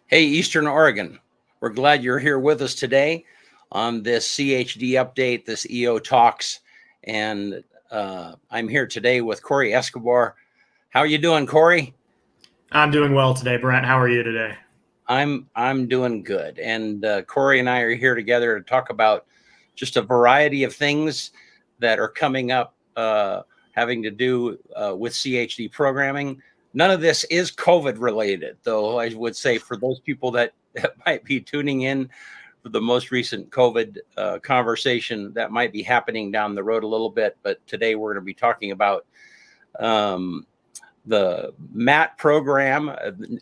Hey, Eastern Oregon, we're glad you're here with us today on this CHD update, this EOTalks, and I'm here today with Corey Escobar. How are you doing, Corey? I'm doing well today, Brent. How are you today? I'm doing good, and Corey and I are here together to talk about just a variety of things that are coming up having to do with CHD programming. None of this is COVID related, though I would say for those people that might be tuning in for the most recent COVID conversation, that might be happening down the road a little bit. But today we're going to be talking about um, the MAT program,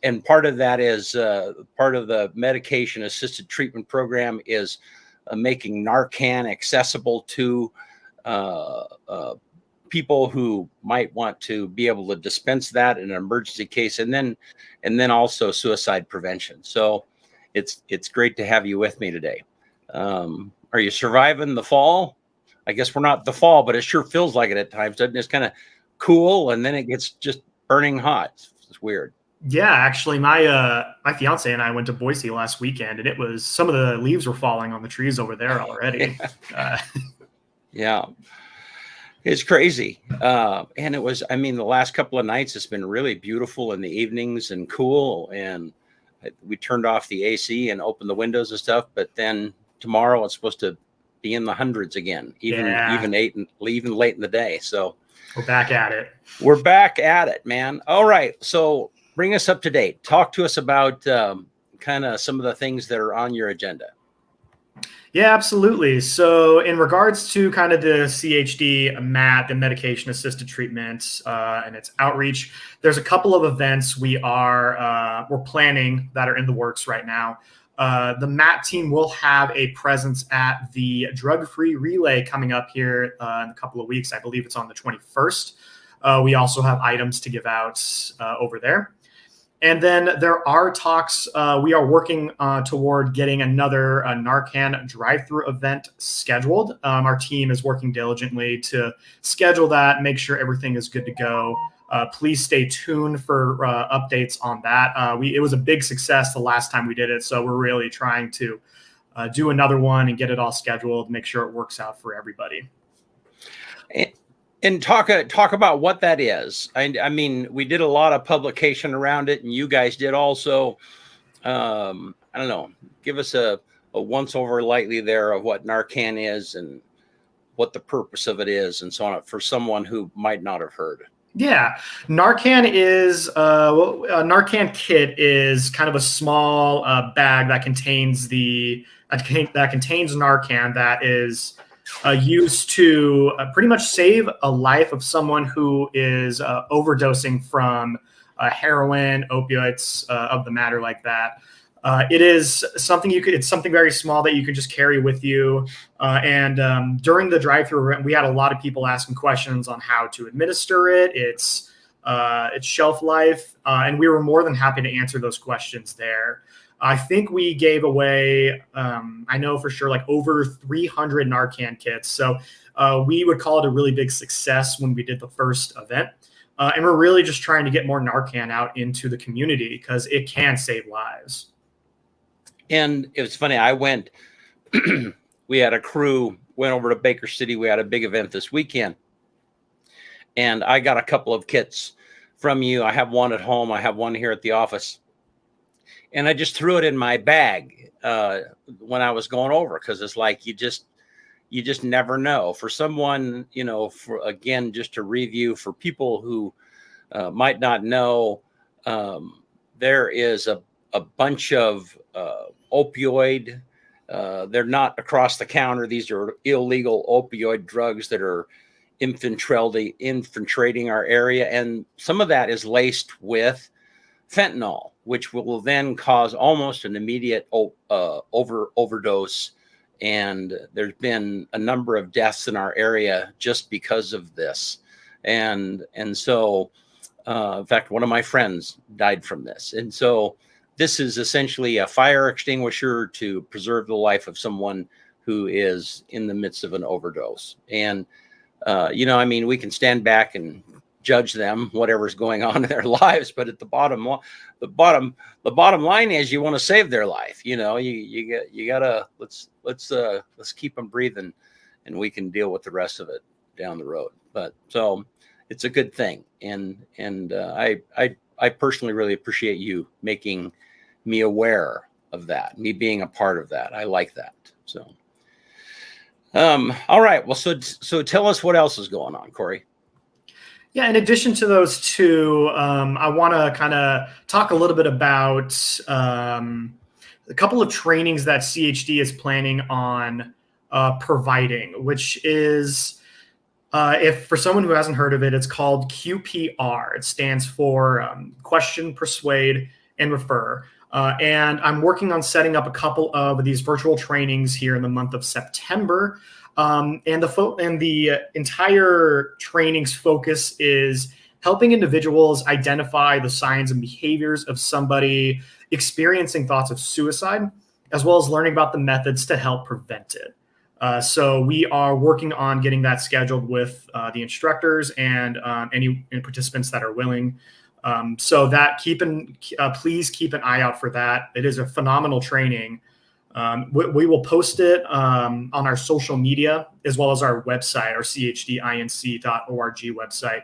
and part of that is part of the medication assisted treatment program is making Narcan accessible to uh, uh, people who might want to be able to dispense that in an emergency case, and then also suicide prevention. So it's great to have you with me today. Are you surviving the fall? I guess we're not the fall, but it sure feels like it at times, doesn't it? It's kind of cool, and then it gets just burning hot. It's weird. Yeah, actually, my fiance and I went to Boise last weekend, and it was some of the leaves were falling on the trees over there already. Yeah, it's crazy. And it was, I mean, the last couple of nights, it's been really beautiful in the evenings and cool. And we turned off the AC and opened the windows and stuff. But then tomorrow it's supposed to be in the hundreds again, even late in the day. So we're back at it. We're back at it, man. All right. So bring us up to date. Talk to us about kind of some of the things that are on your agenda. Yeah, absolutely. So in regards to kind of the CHD, MAT, the medication assisted treatment, and its outreach, there's a couple of events we're planning that are in the works right now. The MAT team will have a presence at the drug-free relay coming up here in a couple of weeks. I believe it's on the 21st. We also have items to give out over there. And then there are talks. We are working toward getting another Narcan drive-through event scheduled. Our team is working diligently to schedule that, make sure everything is good to go. Please stay tuned for updates on that. It was a big success the last time we did it, so we're really trying to do another one and get it all scheduled, make sure it works out for everybody. And talk about what that is. I mean, we did a lot of publication around it, and you guys did also. I don't know. Give us a once over lightly there of what Narcan is and what the purpose of it is, and so on, for someone who might not have heard. Yeah, Narcan is a Narcan kit is kind of a small bag that contains Narcan that is used to pretty much save a life of someone who is overdosing from heroin, opioids of the matter like that. It is something it's something very small that you can just carry with you. And during the drive-through event, we had a lot of people asking questions on how to administer it, its shelf life, and we were more than happy to answer those questions there. I think we gave away, I know for sure, like over 300 Narcan kits. So we would call it a really big success when we did the first event. And we're really just trying to get more Narcan out into the community because it can save lives. And it was funny. I went, we had a crew, went over to Baker City. We had a big event this weekend. And I got a couple of kits from you. I have one at home. I have one here at the office. And I just threw it in my bag when I was going over, because it's like you just never know. For someone, just to review for people who might not know, there is a bunch of opioid. They're not across the counter. These are illegal opioid drugs that are infiltrating our area, and some of that is laced with fentanyl, which will then cause almost an immediate overdose. And there's been a number of deaths in our area just because of this. And so, in fact, one of my friends died from this. And so this is essentially a fire extinguisher to preserve the life of someone who is in the midst of an overdose. And, I mean, we can stand back and judge them, whatever's going on in their lives. But at the bottom line is you want to save their life. You gotta, let's keep them breathing, and we can deal with the rest of it down the road. But so it's a good thing. And I personally really appreciate you making me aware of that, me being a part of that. I like that. So, all right. Well, so tell us what else is going on, Corey. Yeah, in addition to those two, I want to kind of talk a little bit about a couple of trainings that CHD is planning on providing, which is, if for someone who hasn't heard of it, it's called QPR. It stands for Question, Persuade, and Refer. And I'm working on setting up a couple of these virtual trainings here in the month of September. And the entire training's focus is helping individuals identify the signs and behaviors of somebody experiencing thoughts of suicide, as well as learning about the methods to help prevent it. So we are working on getting that scheduled with the instructors and any participants that are willing. So that please keep an eye out for that. It is a phenomenal training. We will post it on our social media as well as our website, our chdinc.org website.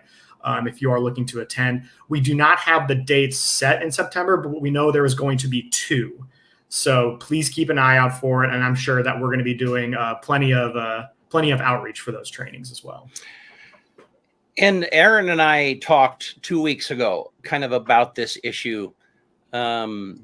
If you are looking to attend, we do not have the dates set in September, but we know there is going to be 2. So please keep an eye out for it. And I'm sure that we're going to be doing plenty of outreach for those trainings as well. And Aaron and I talked 2 weeks ago kind of about this issue, and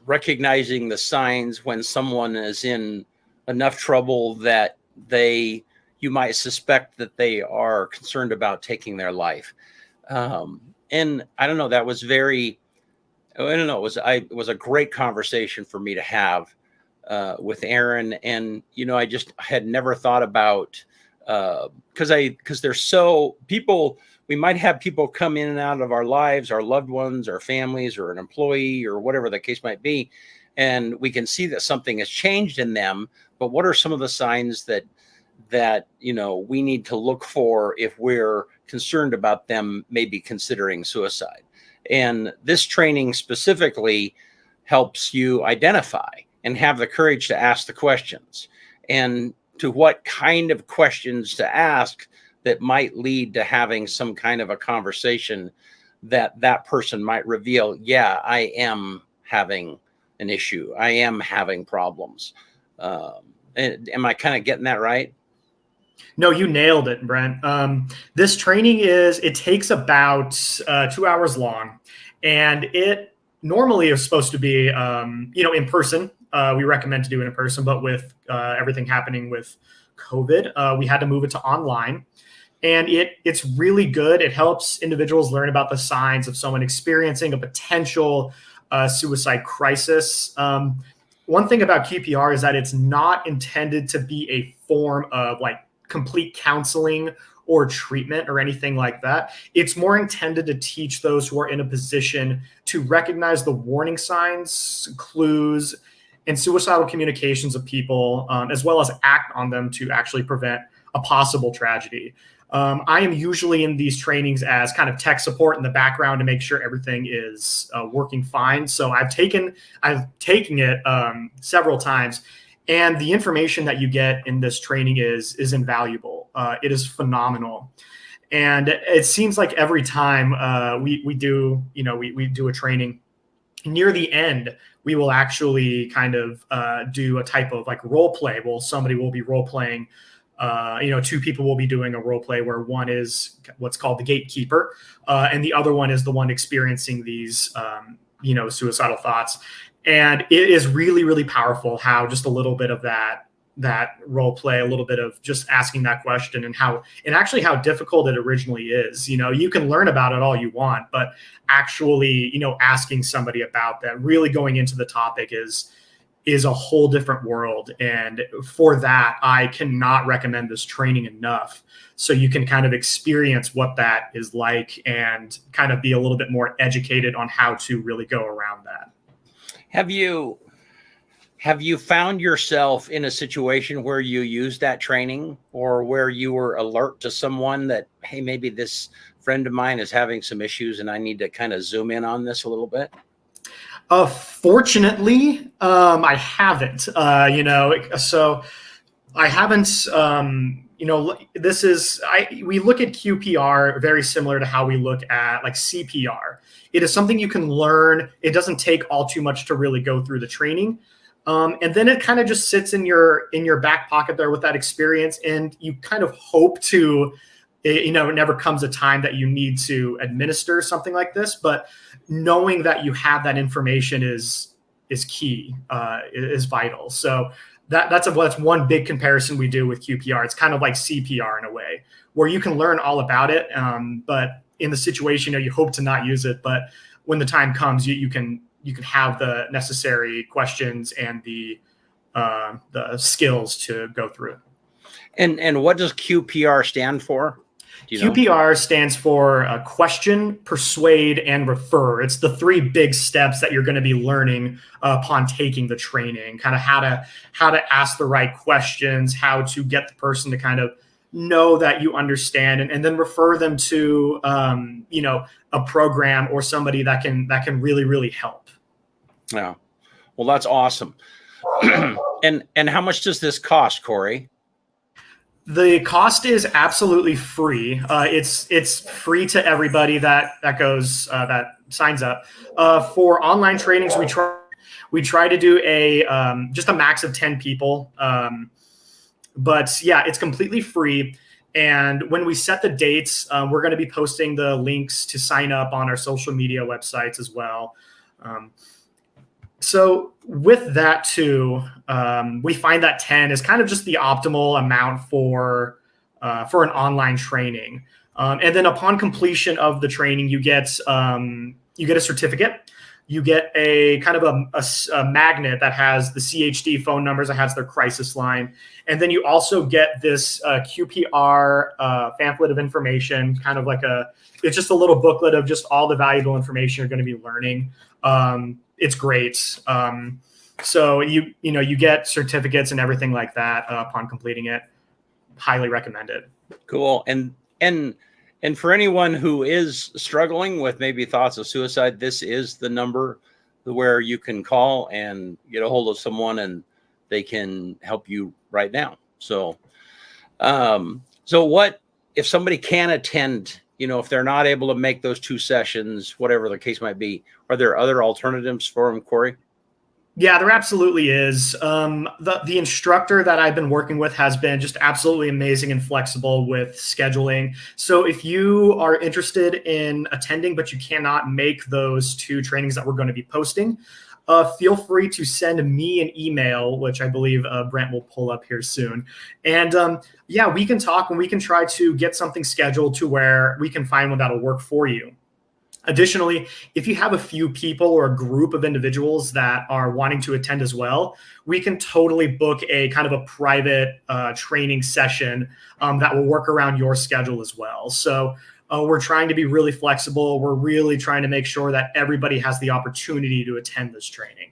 recognizing the signs when someone is in enough trouble that you might suspect that they are concerned about taking their life. And I don't know, that was it was a great conversation for me to have with Aaron. And, I just had never thought about, because there's we might have people come in and out of our lives, our loved ones, our families, or an employee, or whatever the case might be. And we can see that something has changed in them. But what are some of the signs that we need to look for if we're concerned about them maybe considering suicide? And this training specifically helps you identify and have the courage to ask the questions, and to what kind of questions to ask that might lead to having some kind of a conversation that person might reveal, yeah, I am having an issue. I am having problems. Am I kind of getting that right? No, you nailed it, Brent. This training it takes about 2 hours long, and it normally is supposed to be, in person. We recommend to do it in person, but with everything happening with COVID, we had to move it to online. And it's really good. It helps individuals learn about the signs of someone experiencing a potential suicide crisis. One thing about QPR is that it's not intended to be a form of complete counseling or treatment or anything like that. It's more intended to teach those who are in a position to recognize the warning signs, clues, and suicidal communications of people, as well as act on them to actually prevent a possible tragedy. I am usually in these trainings as kind of tech support in the background to make sure everything is working fine. So I've taken it several times, and the information that you get in this training is invaluable. It is phenomenal. And it seems like every time we do a training, near the end, we will actually kind of do a type of role play. Well, somebody will be role playing. 2 people will be doing a role play where one is what's called the gatekeeper, and the other one is the one experiencing these, suicidal thoughts. And it is really, really powerful how just a little bit of that role play, a little bit of just asking that question, and how difficult it originally is. You can learn about it all you want, but actually, asking somebody about that, really going into the topic is a whole different world. And for that, I cannot recommend this training enough. So you can kind of experience what that is like and kind of be a little bit more educated on how to really go around that. Have you Have you found yourself in a situation where you used that training, or where you were alert to someone that, hey, maybe this friend of mine is having some issues and I need to kind of zoom in on this a little bit? Fortunately, I haven't. So I haven't. We look at QPR very similar to how we look at like CPR. It is something you can learn. It doesn't take all too much to really go through the training. And then it kind of just sits in your back pocket there with that experience, and you kind of hope to, it never comes a time that you need to administer something like this, but knowing that you have that information is key, is vital. So that's one big comparison we do with QPR. It's kind of like CPR in a way, where you can learn all about it, but in the situation, you hope to not use it, but when the time comes, you can have the necessary questions and the skills to go through it. And what does QPR stand for? Do you know? QPR stands for question, persuade, and refer. It's the three big steps that you're going to be learning upon taking the training. Kind of how to ask the right questions, how to get the person to kind of know that you understand, and then refer them to a program or somebody that can really, really help. Yeah. Well, that's awesome. And how much does this cost, Corey? The cost is absolutely free. It's free to everybody that signs up. For online trainings, we try to do just a max of 10 people. But yeah, it's completely free. And when we set the dates, we're going to be posting the links to sign up on our social media websites as well. So with that too, we find that 10 is kind of just the optimal amount for an online training. And then upon completion of the training, you get a certificate. You get a kind of a magnet that has the CHD phone numbers, that has their crisis line. And then you also get this QPR pamphlet of information, kind of like it's just a little booklet of just all the valuable information you're going to be learning. It's great. So you get certificates and everything like that upon completing it. Highly recommended. Cool. And for anyone who is struggling with maybe thoughts of suicide, this is the number where you can call and get a hold of someone, and they can help you right now. So, so what if somebody can attend? If they're not able to make those 2 sessions, whatever the case might be, are there other alternatives for them, Corey? Yeah, there absolutely is. The instructor that I've been working with has been just absolutely amazing and flexible with scheduling. So if you are interested in attending, but you cannot make those 2 trainings that we're going to be posting, feel free to send me an email, which I believe Brent will pull up here soon. And yeah, we can talk and we can try to get something scheduled to where we can find one that'll work for you. Additionally, if you have a few people or a group of individuals that are wanting to attend as well, we can totally book a kind of a private training session that will work around your schedule as well. So we're trying to be really flexible. We're really trying to make sure that everybody has the opportunity to attend this training.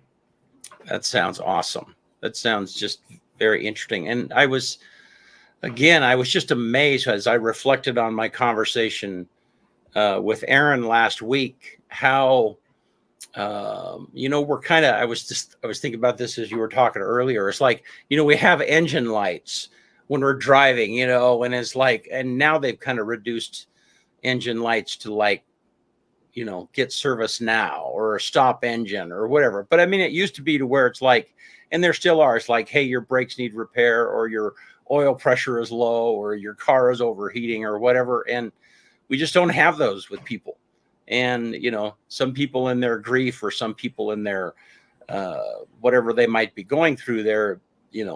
That sounds awesome. That sounds just very interesting. And I was just amazed as I reflected on my conversation with Aaron last week, how, we're kind of, I was thinking about this as you were talking earlier. It's like, we have engine lights when we're driving, and it's like, and now they've kind of reduced engine lights to like, get service now or a stop engine or whatever. But I mean, it used to be to where it's like, and there still are, it's like, hey, your brakes need repair, or your oil pressure is low, or your car is overheating or whatever. And we just don't have those with people. And, some people in their grief, or some people in their whatever they might be going through there,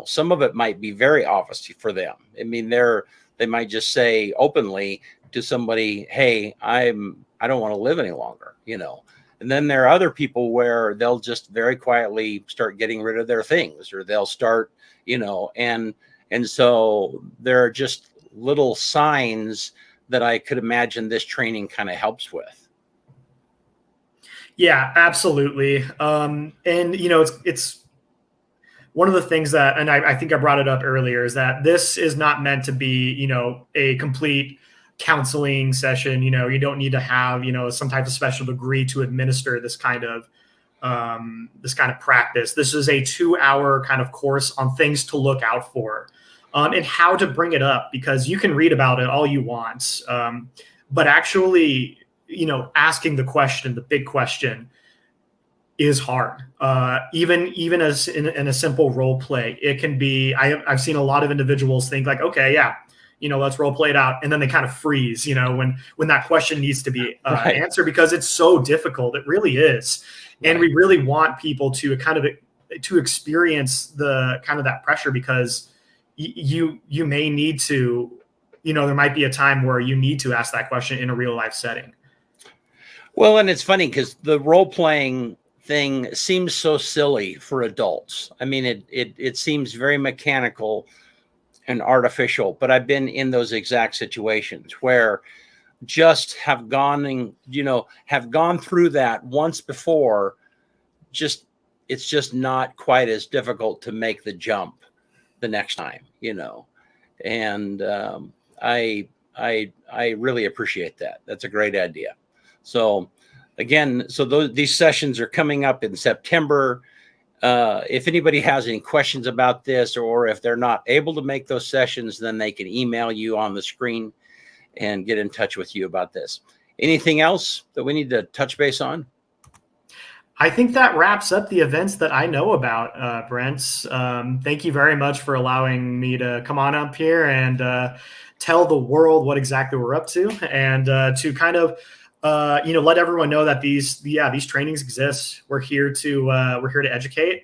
some of it might be very obvious for them. I mean, they might just say openly to somebody, hey, I don't want to live any longer, And then there are other people where they'll just very quietly start getting rid of their things, or they'll start, and so there are just little signs that I could imagine this training kind of helps with. Yeah, absolutely. And it's one of the things that, and I think I brought it up earlier, is that this is not meant to be, a complete counseling session. You don't need to have, some type of special degree to administer this kind of practice. This is a 2-hour kind of course on things to look out for, and how to bring it up, because you can read about it all you want. But actually, asking the question, the big question, is hard. Even as in a simple role play, it can be. I've seen a lot of individuals think like, okay, yeah, let's role play it out, and then they kind of freeze. When that question needs to be Right. answered, because it's so difficult. It really is, and we really want people to to experience the kind of that pressure, because you may need to. There might be a time where you need to ask that question in a real life setting. Well, and it's funny because the role playing thing seems so silly for adults. I mean, it seems very mechanical and artificial, but I've been in those exact situations where just have gone through that once before. It's just not quite as difficult to make the jump the next time, and I really appreciate that. That's a great idea. So again, these sessions are coming up in September. If anybody has any questions about this, or if they're not able to make those sessions, then they can email you on the screen and get in touch with you about this. Anything else that we need to touch base on? I think that wraps up the events that I know about, Brent. Thank you very much for allowing me to come on up here and tell the world what exactly we're up to, and to kind of let everyone know that these trainings exist. We're here to educate,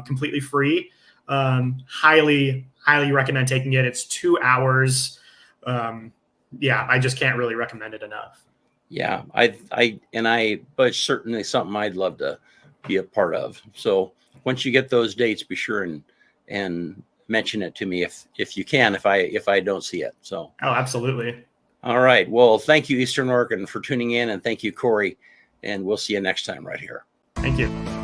completely free. Highly recommend taking it. It's 2 hours. I just can't really recommend it enough. Yeah, but certainly something I'd love to be a part of. So once you get those dates, be sure and mention it to me if you can, if I don't see it. So. Oh, absolutely. All right. Well, thank you, Eastern Oregon, for tuning in, and thank you, Corey. And we'll see you next time right here. Thank you.